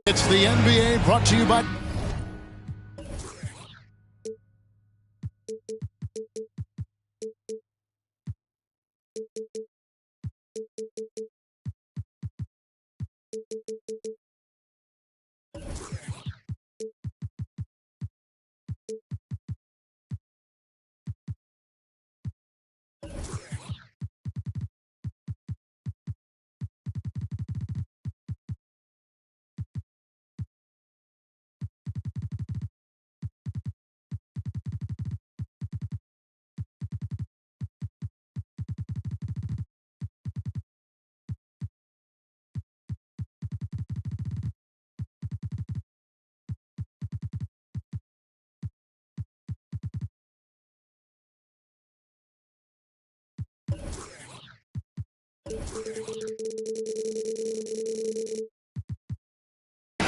It's the NBA brought to you by...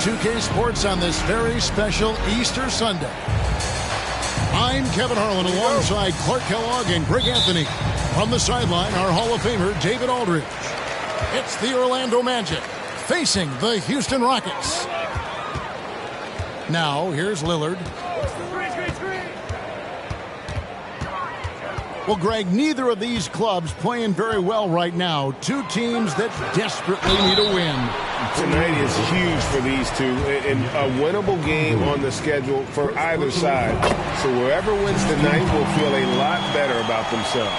NBA2K Sports on this very special Easter Sunday. I'm Kevin Harlan alongside Clark Kellogg and Greg Anthony. From the sideline, our Hall of Famer, David Aldridge. It's the Orlando Magic facing the Houston Rockets. Now, here's Lillard. Well, Greg, neither of these clubs playing very well right now. Two teams that desperately need a win. Tonight is huge for these two, and a winnable game on the schedule for either side. So whoever wins tonight will feel a lot better about themselves.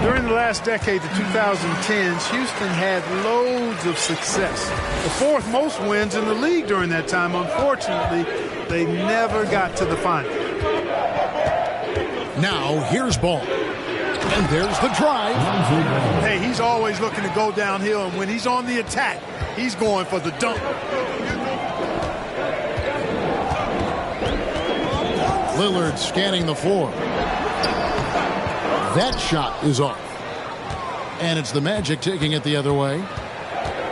During the last decade, the 2010s, Houston had loads of success. The fourth most wins in the league during that time. Unfortunately, they never got to the final. Now, here's ball. And there's the drive. Hey, he's always looking to go downhill, and when he's on the attack, he's going for the dunk. Lillard scanning the floor. That shot is off. And it's the Magic taking it the other way.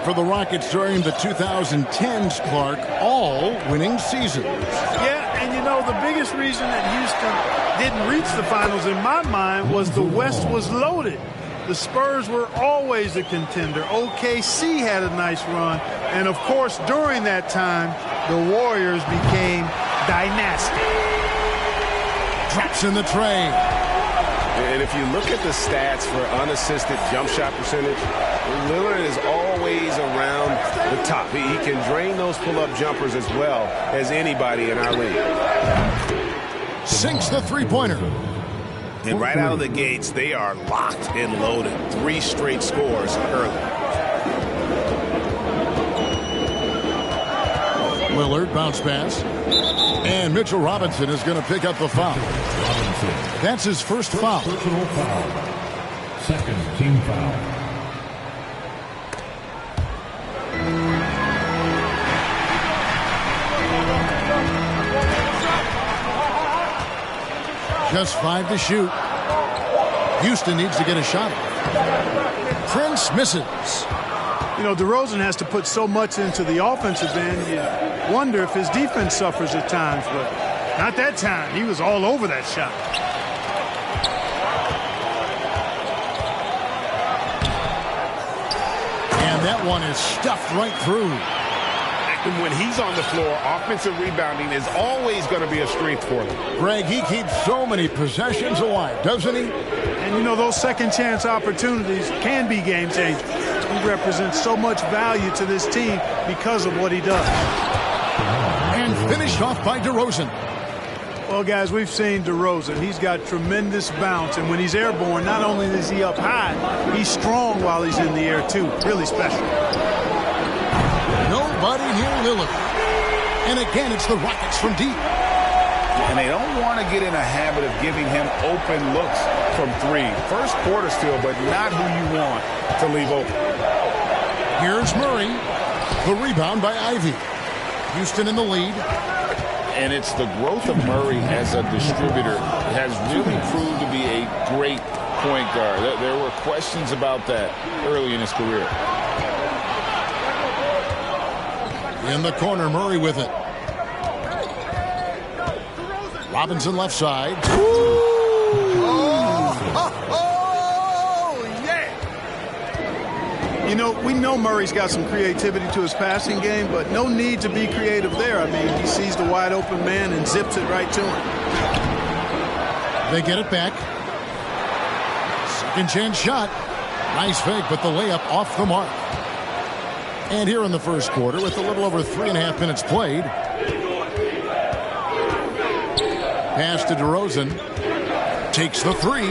For the Rockets during the 2010s, Clark, all winning seasons. Yeah, and you know, the biggest reason that Houston didn't reach the finals in my mind was the West was loaded. The Spurs were always a contender. OKC had a nice run. And, of course, during that time, the Warriors became dynastic. Drops in the tray. And if you look at the stats for unassisted jump shot percentage, Lillard is always around the top. He can drain those pull-up jumpers as well as anybody in our league. Sinks the three-pointer. And right out of the gates, they are locked and loaded. 3 straight scores early. Lillard, bounce pass. And Mitchell Robinson is going to pick up the foul. That's his first foul. Personal foul. Second team foul. Just 5 to shoot. Houston needs to get a shot. Prince misses. You know, DeRozan has to put so much into the offensive end. You wonder if his defense suffers at times, but not that time. He was all over that shot. And that one is stuffed right through. And when he's on the floor, offensive rebounding is always going to be a strength for him. Greg, he keeps so many possessions alive, doesn't he? And, you know, those second-chance opportunities can be game-changers. He represents so much value to this team because of what he does. And finished off by DeRozan. Well, guys, we've seen DeRozan. He's got tremendous bounce, and when he's airborne, not only is he up high, he's strong while he's in the air, too. Really special. Nobody near Lillard. And again, it's the Rockets from deep. And they don't want to get in a habit of giving him open looks from 3. First quarter still, but not who you want to leave open. Here's Murray. The rebound by Ivy. Houston in the lead. And it's the growth of Murray as a distributor has really proved to be a great point guard. There were questions about that early in his career. In the corner, Murray with it. Robinson left side. You know, we know Murray's got some creativity to his passing game, but no need to be creative there. I mean, he sees the wide open man and zips it right to him. They get it back. Second chance shot. Nice fake, but the layup off the mark. And here in the first quarter, with a little over 3.5 minutes played. Pass to DeRozan. Takes the three.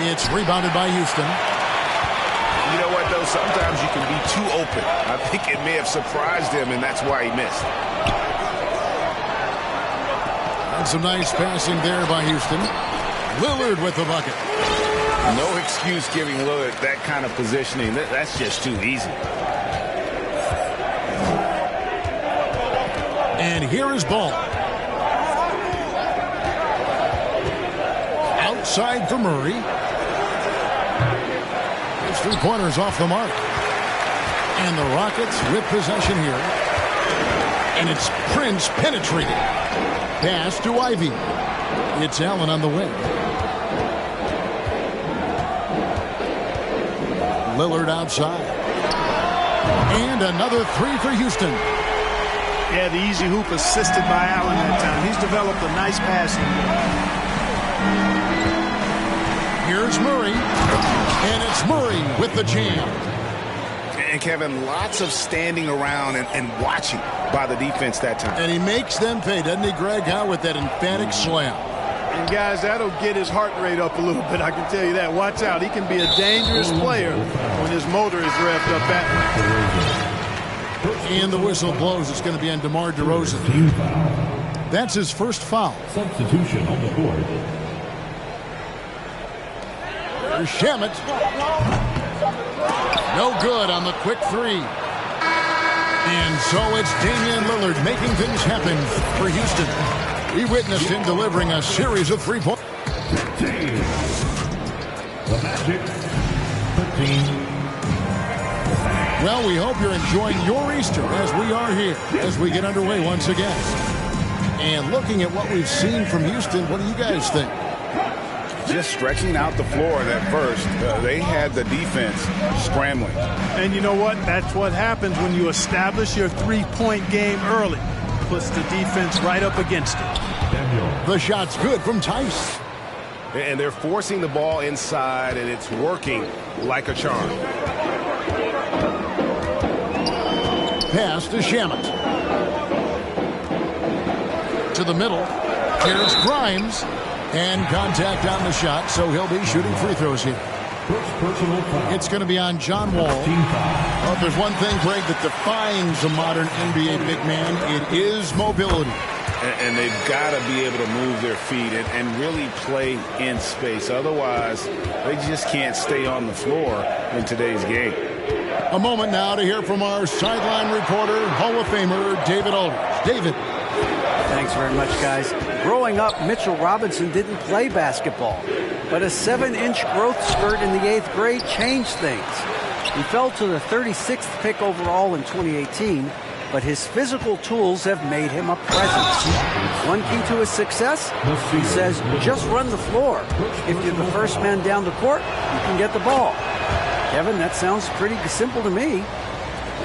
It's rebounded by Houston. You know what, though? Sometimes you can be too open. I think it may have surprised him, and that's why he missed. And some nice passing there by Houston. Lillard with the bucket. No excuse giving Lillard that kind of positioning. That's just too easy. And here is Ball. Outside for Murray. His three-pointers off the mark. And the Rockets with possession here. And it's Prince penetrating. Pass to Ivy. It's Allen on the wing. Lillard outside. And another three for Houston. Yeah, the easy hoop assisted by Allen that time. He's developed a nice passing. Here's Murray. And it's Murray with the jam. And Kevin, lots of standing around and watching by the defense that time. And he makes them pay, doesn't he, Greg? How with that emphatic slam. And guys, that'll get his heart rate up a little bit, I can tell you that. Watch out. He can be a dangerous player when his motor is revved up that way. And the whistle blows. It's going to be on DeMar DeRozan. That's his first foul. Substitution on the board. There's Shamet. No good on the quick three. And so it's Damian Lillard making things happen for Houston. We witnessed him delivering a series of three-points. The Magic 15. Well, we hope you're enjoying your Easter as we are here, as we get underway once again. And looking at what we've seen from Houston, what do you guys think? Just stretching out the floor at first. They had the defense scrambling. And you know what? That's what happens when you establish your three-point game early. Puts the defense right up against it. The shot's good from Tice. And they're forcing the ball inside, and it's working like a charm. Pass to Shamet. To the middle. Here's Grimes. And contact on the shot, so he'll be shooting free throws here. It's going to be on John Wall. Well, if there's one thing, Greg, that defines a modern NBA big man, it is mobility. And they've got to be able to move their feet and really play in space. Otherwise, they just can't stay on the floor in today's game. A moment now to hear from our sideline reporter, Hall of Famer David Aldridge. David. Thanks very much, guys. Growing up, Mitchell Robinson didn't play basketball, but a 7-inch growth spurt in the 8th grade changed things. He fell to the 36th pick overall in 2018, but his physical tools have made him a presence. One key to his success, he says, just run the floor. If you're the first man down the court, you can get the ball. Kevin, that sounds pretty simple to me.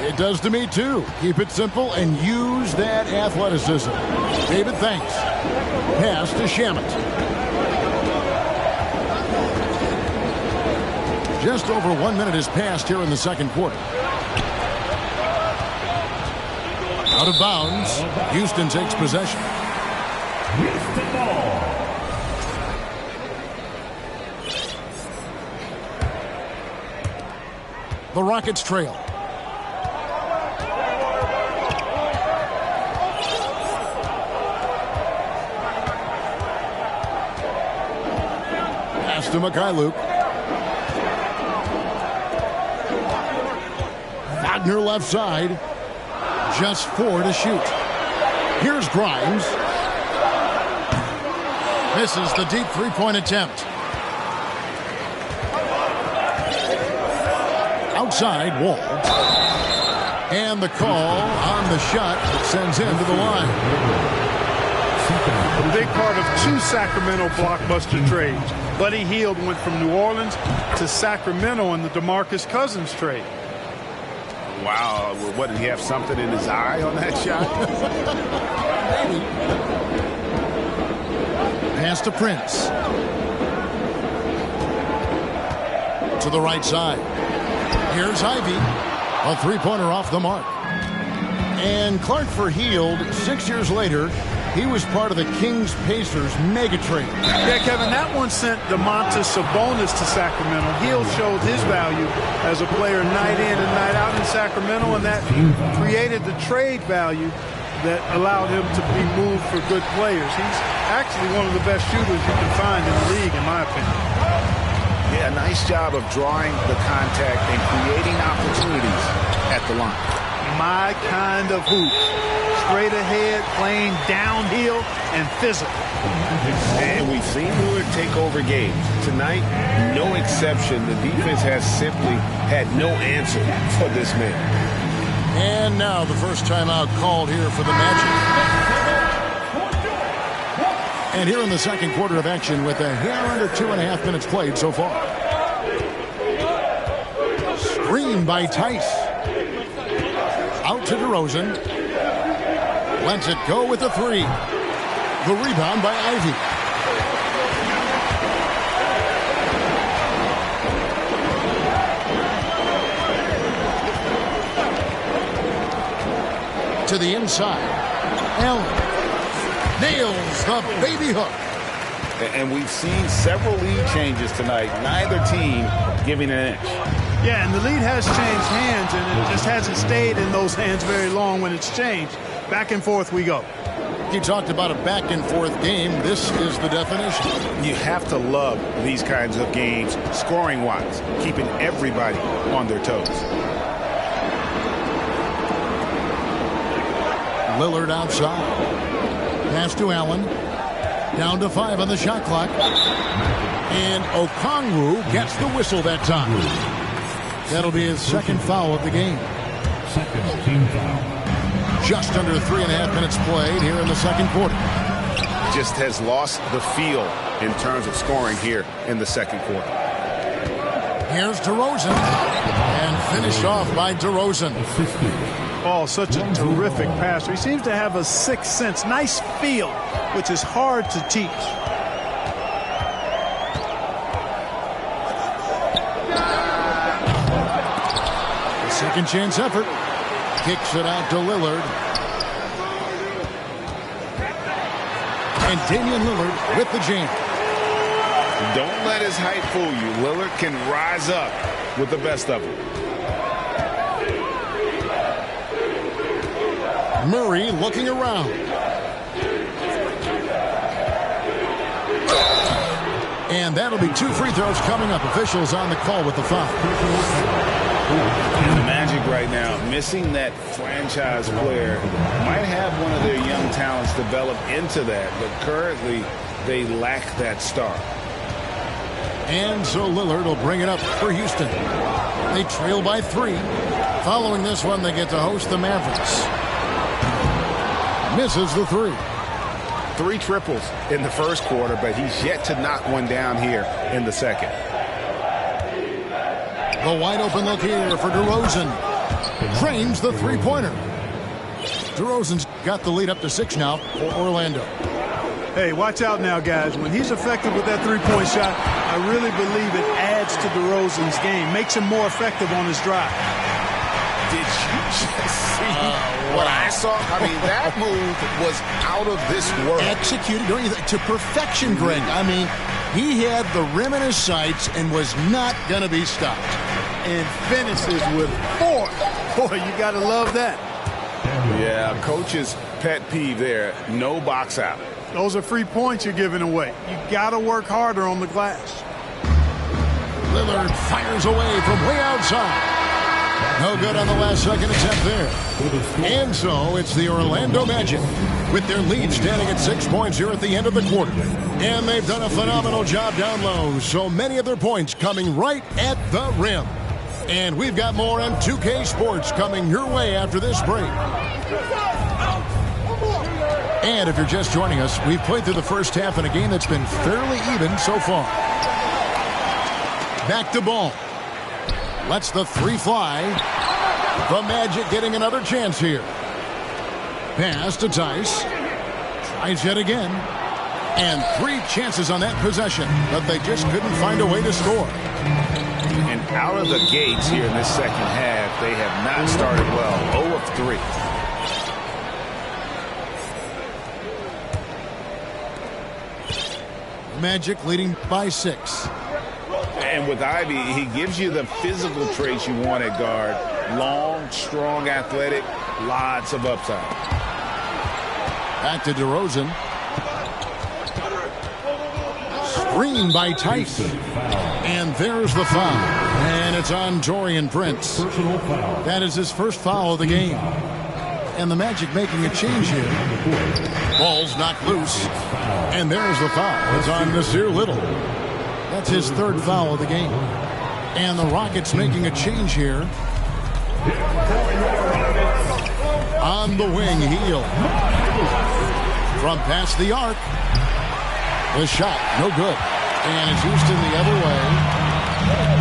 It does to me, too. Keep it simple and use that athleticism. David, thanks. Pass to Shamet. Just over 1 minute has passed here in the second quarter. Out of bounds. Houston takes possession. Houston ball. The Rockets trail. To Mikhailuk. Wagner left side. Just 4 to shoot. Here's Grimes. Misses the deep three-point attempt. Outside, Wall. And the call on the shot that sends him to the line. A big part of 2 Sacramento blockbuster trades. Buddy Hield went from New Orleans to Sacramento in the DeMarcus Cousins trade. Wow, what, did he have something in his eye on that shot? Pass to Prince. To the right side. Here's Ivy. A three-pointer off the mark. And Clark for Hield, 6 years later, he was part of the Kings-Pacers mega trade. Yeah, Kevin, that one sent DeMontis Sabonis to Sacramento. Hield showed his value as a player night in and night out in Sacramento, and that created the trade value that allowed him to be moved for good players. He's actually one of the best shooters you can find in the league, in my opinion. Yeah, nice job of drawing the contact and creating opportunities at the line. My kind of hoop. Straight ahead, playing downhill, and physical. And we've seen Lillard take over games. Tonight, no exception. The defense has simply had no answer for this man. And now the first timeout called here for the Magic. And here in the second quarter of action with a hair under 2.5 minutes played so far. Screen by Tice. Out to DeRozan. Lets it go with the 3. The rebound by Ivy. To the inside. Allen nails the baby hook. And we've seen several lead changes tonight. Neither team giving an inch. Yeah, and the lead has changed hands, and it just hasn't stayed in those hands very long when it's changed. Back and forth we go. You talked about a back and forth game. This is the definition. You have to love these kinds of games, scoring-wise, keeping everybody on their toes. Lillard outside. Pass to Allen. Down to 5 on the shot clock. And Okongwu gets the whistle that time. That'll be his second foul of the game. Second team foul. Just under 3.5 minutes played here in the second quarter. Just has lost the feel in terms of scoring here in the second quarter. Here's DeRozan. And finished off by DeRozan. Oh, such a terrific passer. He seems to have a sixth sense. Nice feel, which is hard to teach. Second chance effort. Kicks it out to Lillard. And Damian Lillard with the jam. Don't let his height fool you. Lillard can rise up with the best of them. Murray looking around. And that'll be 2 free throws coming up. Officials on the call with the foul. The Magic right now, missing that franchise player, might have one of their young talents develop into that, but currently they lack that star. And so Lillard will bring it up for Houston. They trail by 3. Following this one, they get to host the Mavericks. Misses the 3. 3 triples in the first quarter, but he's yet to knock one down here in the second. The wide open look here for DeRozan. Frames the three-pointer. DeRozan's got the lead up to 6 now for Orlando. Hey, watch out now, guys. When he's effective with that three-point shot, I really believe it adds to DeRozan's game, makes him more effective on his drive. Did you just see what I saw? I mean, that move was out of this world. Executed, don't you think, to perfection, Greg. I mean, he had the rim in his sights and was not going to be stopped. And finishes with 4. Boy, you got to love that. Yeah, coach's pet peeve there. No box out. Those are free points you're giving away. You got to work harder on the glass. Lillard fires away from way outside. No good on the last second attempt there. And so it's the Orlando Magic with their lead standing at 6 points here at the end of the quarter. And they've done a phenomenal job down low. So many of their points coming right at the rim. And we've got more on 2K Sports coming your way after this break. And if you're just joining us, we've played through the first half in a game that's been fairly even so far. Back to ball. Lets the three fly. The Magic getting another chance here. Pass to Tice. Tries yet again. And 3 chances on that possession, but they just couldn't find a way to score. And out of the gates here in this second half, they have not started well. 0 of 3. Magic leading by 6. And with Ivy, he gives you the physical traits you want at guard. Long, strong, athletic, lots of upside. Back to DeRozan. Screen by Tice. And there's the foul. And it's on Taurean Prince. That is his first foul of the game. And the Magic making a change here. Ball's knocked loose. And there's the foul. It's on Nasir Little. That's his 3rd foul of the game. And the Rockets making a change here. On the wing, Heel. From past the arc. The shot, no good. And it's Houston the other way.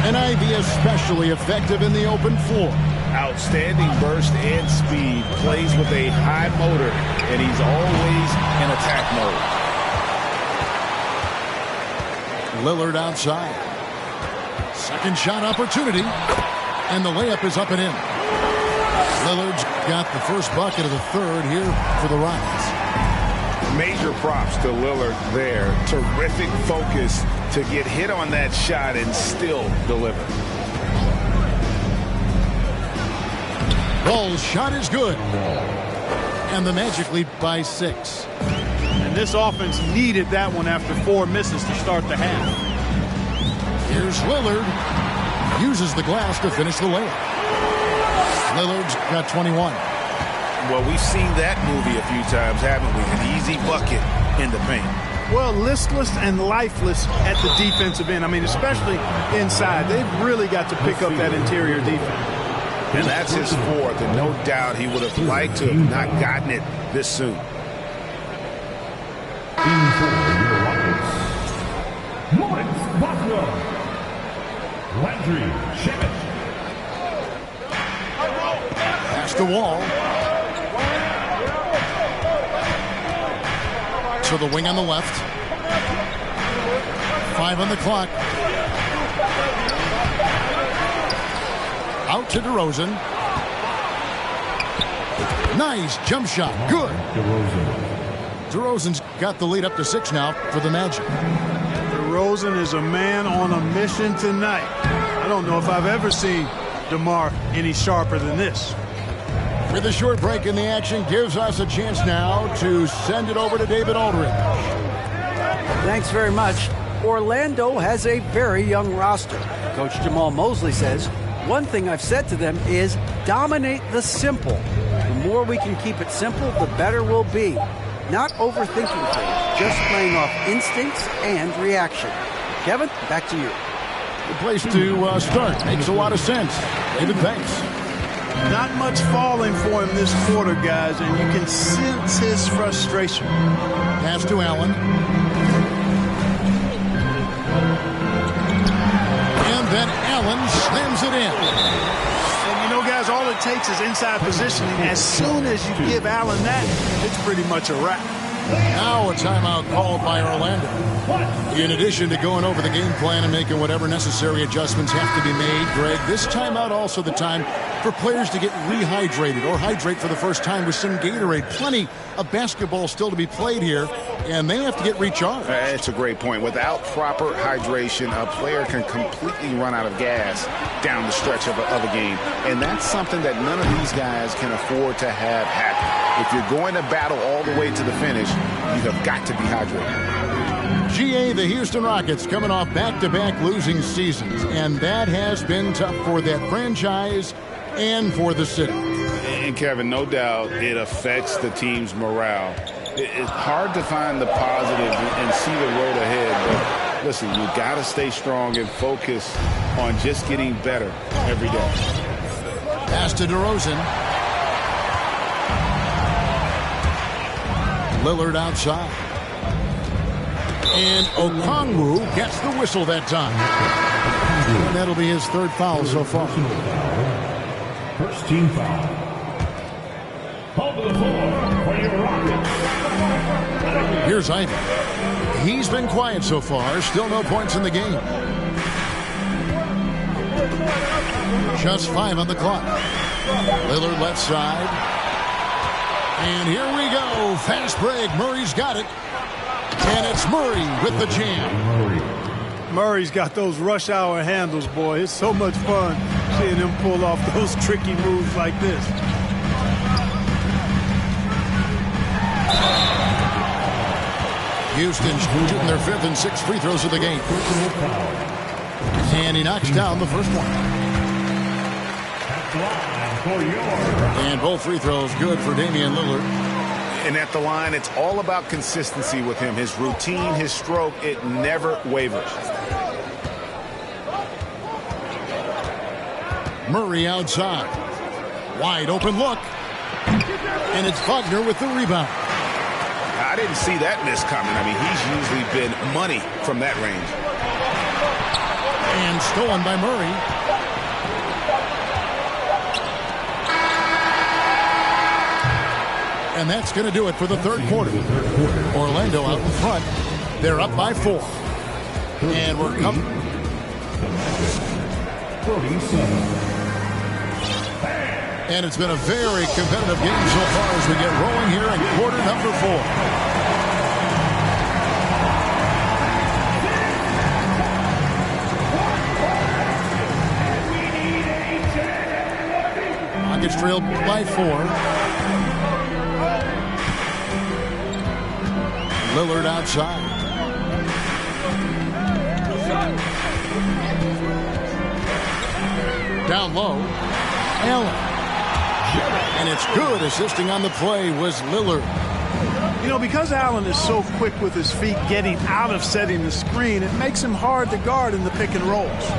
And Ivy especially effective in the open floor. Outstanding burst and speed. Plays with a high motor. And he's always in attack mode. Lillard outside. Second shot opportunity. And the layup is up and in. Lillard's got the first bucket of the 3rd here for the Rockets. Major props to Lillard there. Terrific focus to get hit on that shot and still deliver. Ball's shot is good. And the Magic lead by 6. And this offense needed that one after 4 misses to start the half. Here's Lillard. Uses the glass to finish the layup. Lillard's got 21. Well, we've seen that movie a few times, haven't we? An easy bucket in the paint. Well, listless and lifeless at the defensive end. I mean, especially inside. They've really got to pick up that interior defense. And that's his 4th, and no doubt he would have liked to have not gotten it this soon. Pass the wall. To the wing on the left. 5 on the clock. Out to DeRozan. Nice jump shot. Good. DeRozan's got the lead up to 6 now for the Magic. DeRozan is a man on a mission tonight. I don't know if I've ever seen DeMar any sharper than this. With a short break in the action, gives us a chance now to send it over to David Aldridge. Thanks very much. Orlando has a very young roster. Coach Jamal Mosley says, one thing I've said to them is dominate the simple. The more we can keep it simple, the better we'll be. Not overthinking things, just playing off instincts and reaction. Kevin, back to you. Good place to start. Makes a lot of sense. David, thanks. Not much falling for him this quarter, guys, and you can sense his frustration. Pass to Allen. And then Allen slams it in. And you know, guys, all it takes is inside positioning. As soon as you give Allen that, it's pretty much a wrap. Now a timeout called by Orlando. In addition to going over the game plan and making whatever necessary adjustments have to be made, Greg, this timeout also the time for players to get rehydrated or hydrate for the first time with some Gatorade. Plenty of basketball still to be played here, and they have to get recharged. That's a great point. Without proper hydration, a player can completely run out of gas down the stretch of a game. And that's something that none of these guys can afford to have happen. If you're going to battle all the way to the finish, you have got to be hydrated. GA, the Houston Rockets, coming off back-to-back losing seasons, and that has been tough for that franchise and for the city. And Kevin, no doubt it affects the team's morale. It's hard to find the positive and see the road ahead. But listen, you got to stay strong and focus on just getting better every day. Pass to DeRozan. Lillard outside. And Okongwu gets the whistle that time. And that'll be his third foul so far. First team foul. Hold the floor for your Rockets. Here's Ivy. He's been quiet so far. Still no points in the game. Just 5 on the clock. Lillard left side. And here we go. Fast break. Murray's got it. And it's Murray with the jam. Murray's got those rush hour handles, boy. It's so much fun seeing him pull off those tricky moves like this. Houston shooting their 5th and 6th free throws of the game. And he knocks down the first one. And both free throws good for Damian Lillard. And at the line, it's all about consistency with him. His routine, his stroke, it never wavers. Murray outside. Wide open look. And it's Wagner with the rebound. I didn't see that miss coming. I mean, he's usually been money from that range. And stolen by Murray. And that's going to do it for the third quarter. Orlando out in front. They're up by 4. And we're coming. And it's been a very competitive game so far as we get rolling here in quarter number 4. Rockets trailed by 4. Lillard outside. Down low. Allen. And it's good. Assisting on the play was Lillard. You know, because Allen is so quick with his feet getting out of setting the screen, it makes him hard to guard in the pick and rolls.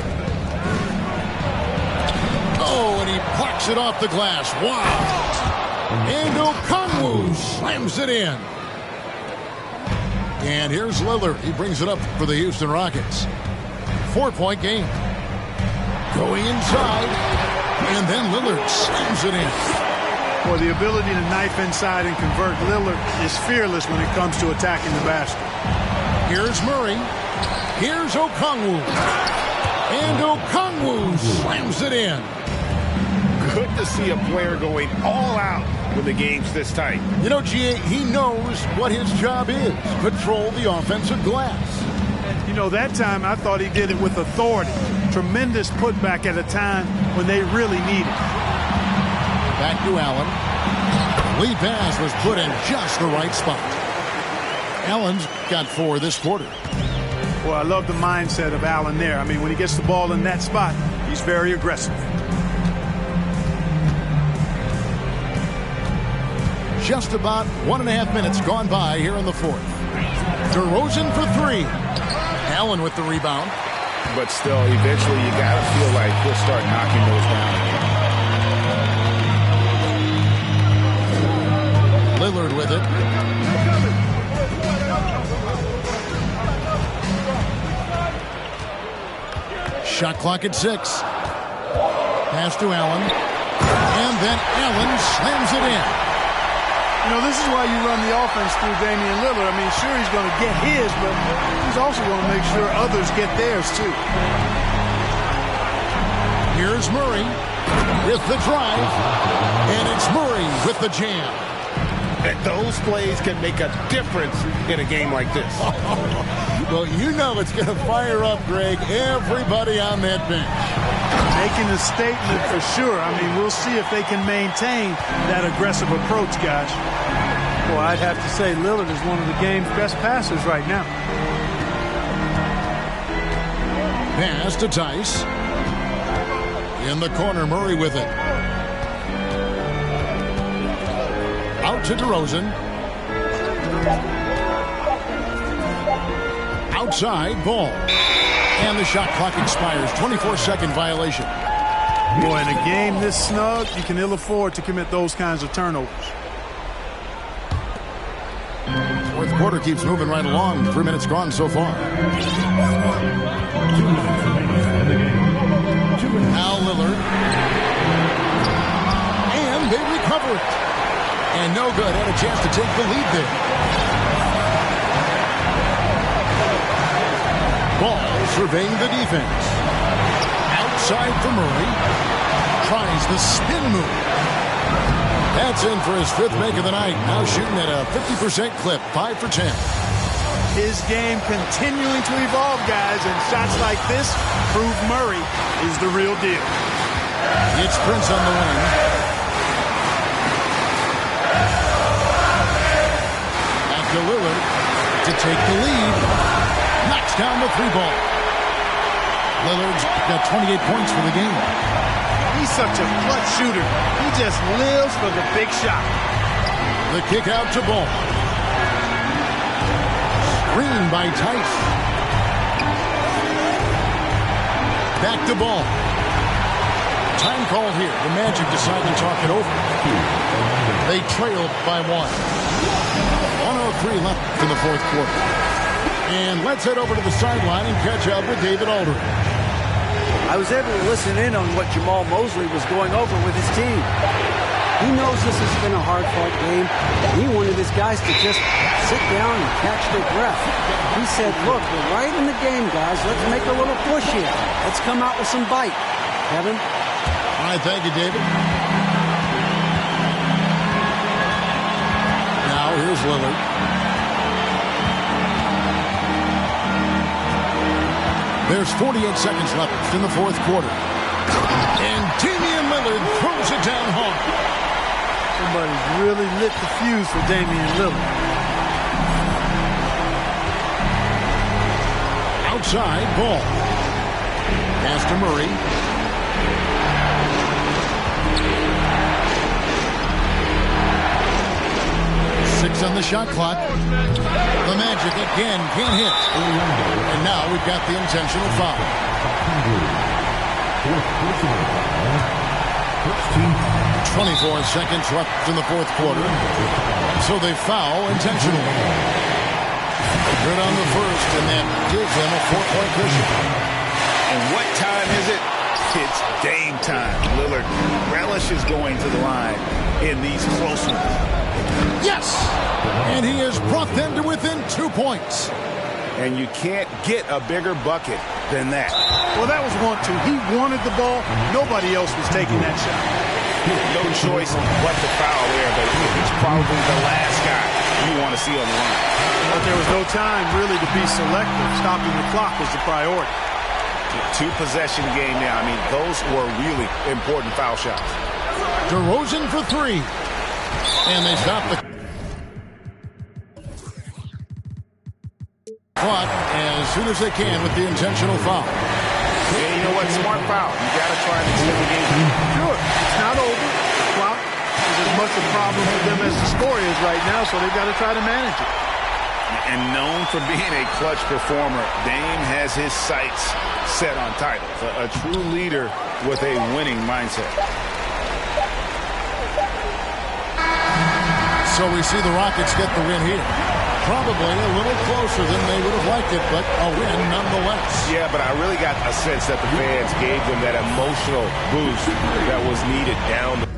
Oh, and he plucks it off the glass. Wow. And Okongwu slams it in. And here's Lillard. He brings it up for the Houston Rockets. 4-point game. Going inside. And then Lillard slams it in. Boy, the ability to knife inside and convert. Lillard is fearless when it comes to attacking the basket. Here's Murray. Here's Okongwu. And Okongwu slams it in. Good to see a player going all out when the game's this tight. You know, G.A., he knows what his job is. Control the offensive glass. You know, that time I thought he did it with authority. Tremendous putback at a time when they really need it. Back to Allen. Lead pass was put in just the right spot. Allen's got 4 this quarter. Well, I love the mindset of Allen there. I mean, when he gets the ball in that spot, he's very aggressive. Just about 1.5 minutes gone by here in the 4th. DeRozan for 3. Allen with the rebound. But still, eventually you got to feel like he'll start knocking those down again. Lillard with it. Shot clock at 6. Pass to Allen. And then Allen slams it in. You know, this is why you run the offense through Damian Lillard. I mean, sure, he's going to get his, but he's also going to make sure others get theirs, too. Here's Murray with the drive. And it's Murray with the jam. And those plays can make a difference in a game like this. Well, you know it's going to fire up, Greg, everybody on that bench. Making a statement for sure. I mean, we'll see if they can maintain that aggressive approach, guys. Well, I'd have to say Lillard is one of the game's best passers right now. Pass to Tice. In the corner, Murray with it. out to DeRozan. Outside, Ball. And the shot clock expires. 24-second violation. Boy, in a game this snug, you can ill afford to commit those kinds of turnovers. Fourth quarter keeps moving right along. 3 minutes gone so far. Now Lillard. And they recover it. And no good. Had a chance to take the lead there. Ball surveying the defense. Outside for Murray. Tries the spin move. That's in for his 5th make of the night. Now shooting at a 50% clip. 5 for 10. His game continuing to evolve, guys, and shots like this prove Murray is the real deal. It's Prince on the wing. Back to Lillard to take the lead. Knocks down the 3-ball. Lillard's got 28 points for the game. He's such a clutch shooter. He just lives for the big shot. The kick out to Ball. Screen by Tice. Back to Ball. Time called here. The Magic decide to talk it over. They trailed by 1. 1:03 left in the fourth quarter. And let's head over to the sideline and catch up with David Aldridge. I was able to listen in on what Jamal Mosley was going over with his team. He knows this has been a hard-fought game. He wanted his guys to just sit down and catch their breath. He said, look, we're right in the game, guys. Let's make a little push here. Let's come out with some bite. Kevin? All right, thank you, David. Now, here's Lillard. There's 48 seconds left in the fourth quarter. And Damian Lillard throws it down hard. Somebody's really lit the fuse for Damian Lillard. Outside, Ball. Pass to Murray. Six on the shot clock. The Magic again can't hit. And now we've got the intentional foul. 24 seconds left in the fourth quarter. So they foul intentionally. Good on the first, and that gives them a 4-point cushion. And what time is it? It's game time. Lillard relishes going to the line in these close ones. Yes! And he has brought them to within 2 points. And you can't get a bigger bucket than that. Well, that was 1-2. He wanted the ball. Nobody else was taking that shot. No choice but to foul there, but he's probably the last guy you want to see on the line. But there was no time really to be selective. Stopping the clock was the priority. 2-possession game now. I mean, those were really important foul shots. DeRozan for 3. And they stop the clock as soon as they can with the intentional foul. Yeah, you know what? Smart foul. You got to try and extend the game. Sure, it's not over. The clock is as much a problem for them as the score is right now, so they've got to try to manage it. And known for being a clutch performer, Dame has his sights set on titles. A true leader with a winning mindset. So we see the Rockets get the win here. Probably a little closer than they would have liked it, but a win nonetheless. Yeah, but I really got a sense that the fans gave them that emotional boost that was needed down the